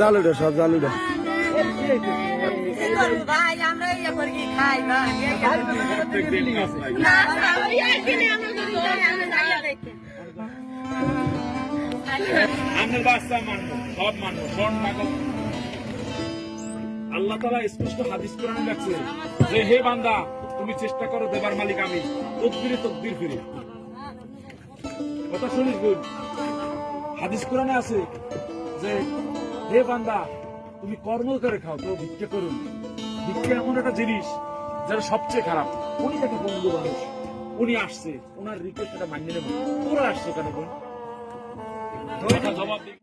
জালুটা সব জালুটা ভাই আমরা ইয়ে করি খাই ভাই আমাদের বাচ্চা মানবো, সব মানবো, সব মানবো। আল্লাহ তাআলা স্পষ্ট হাদিস কোরআনে লেখছে যে হে বান্দা তুমি চেষ্টা করো দেবার মালিক আমি, তকদির ফিরে। কথা শুনিস গুণ হাদিস কোরআনে আছে যে হে বান্দা তুমি কর্ম করে খাও, তো ভিক্ষা করুন। ভিক্ষা এমন একটা জিনিস যারা সবচেয়ে খারাপ। উনি দেখে বন্ধু মানুষ, উনি আসছে, ওনার রিকোয়েস্ট মানিয়ে নেব। তোরা আসছো কেন বোন? জবাব